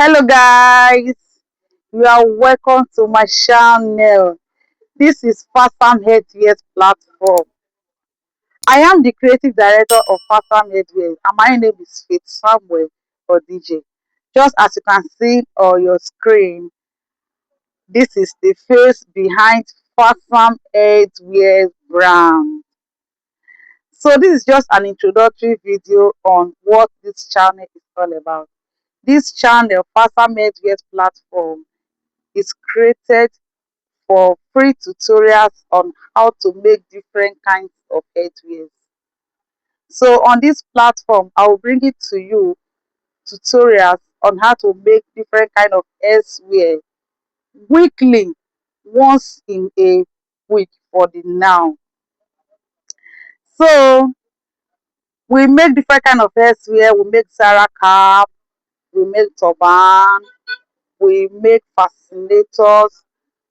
Hello guys, you are welcome to my channel. This is Fasam Headwear platform. I am the creative director of Fasam Headwear and my name is Faith Samuel or DJ. Just as you can see on your screen, this is the face behind Fasam Headwear brand. So this is just an introductory video on what this channel is all about. This channel, Fasam Headwear platform, is created for free tutorials on how to make different kinds of headwear. So on this platform, I will bring it to you tutorials on how to make different kind of headwear weekly, once in a week for the now. So we make different kind of headwear. We make Zara cap, we make turban, we make fascinators.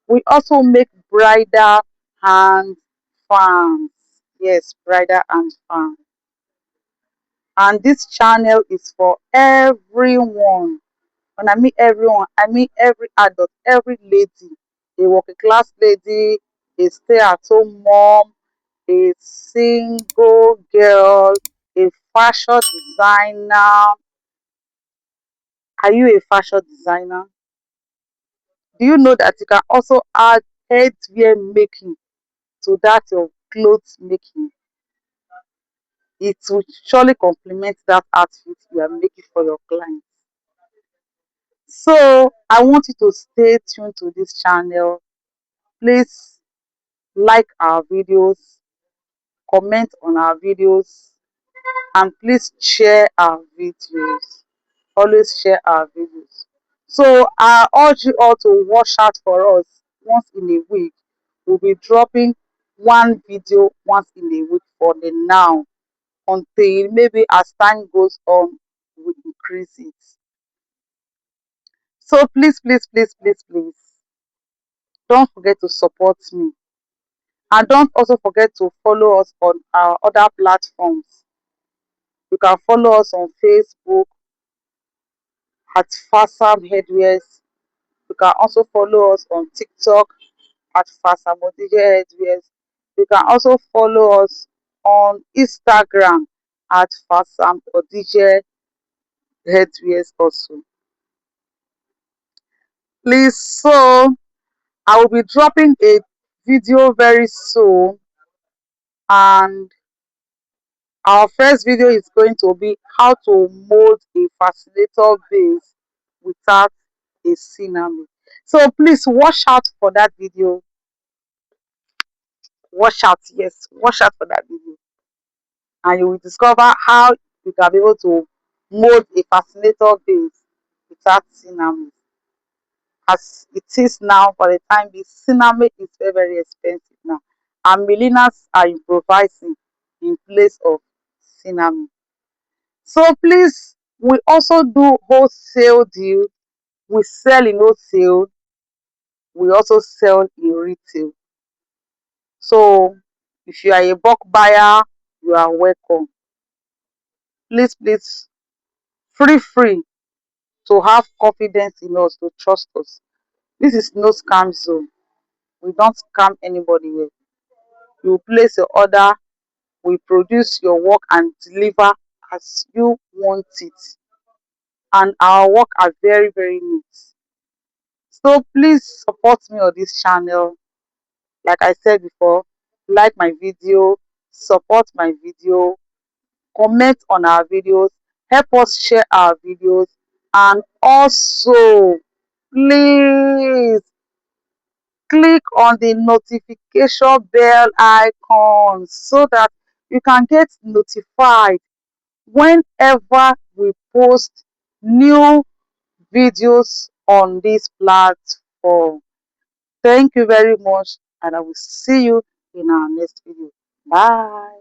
We also make bridal and fans. Yes, bridal and fans. And this channel is for everyone. When I mean everyone, I mean every adult, every lady, a working class lady, a stay-at-home mom, a single girl, a fashion designer. Are you a fashion designer? Do you know that you can also add headwear making to that of clothes making? It will surely complement that outfit you are making for your clients. So I want you to stay tuned to this channel. Please like our videos, comment on our videos, and please share our videos. Always share our videos. So I urge you all to watch out for us once in a week. We'll be dropping one video once in a week for the now, until maybe as time goes on, we increase it. So please, don't forget to support me. And don't also forget to follow us on our other platforms. You can follow us on Facebook at Fasam Headwears. You can also follow us on TikTok at Fasam Odije Headwears. You can also follow us on Instagram at Fasam Odije Headwears also. Please, so I will be dropping a video very soon, and our first video is going to be how to mold a fascinator base without a cinnamon. So please watch out for that video. Watch out, yes, watch out for that video, and you will discover how you can be able to mold a fascinator base without cinnamon. As it is now, for the time being, cinnamon is very expensive now, and milliners are improvising in place of cinnamon. So please, we also do wholesale deal. We sell in wholesale, we also sell in retail. So if you are a bulk buyer, you are welcome. Please, free to have confidence in us, to trust us. This is no scam zone. We don't scam anybody here. You place your order, we produce your work and deliver as you want it. And our work are very neat. So please support me on this channel. Like I said before, like my video, support my video, comment on our videos, help us share our videos, and also please click on the notification bell icon so that you can get notified whenever we post new videos on this platform. Thank you very much, and I will see you in our next video. Bye.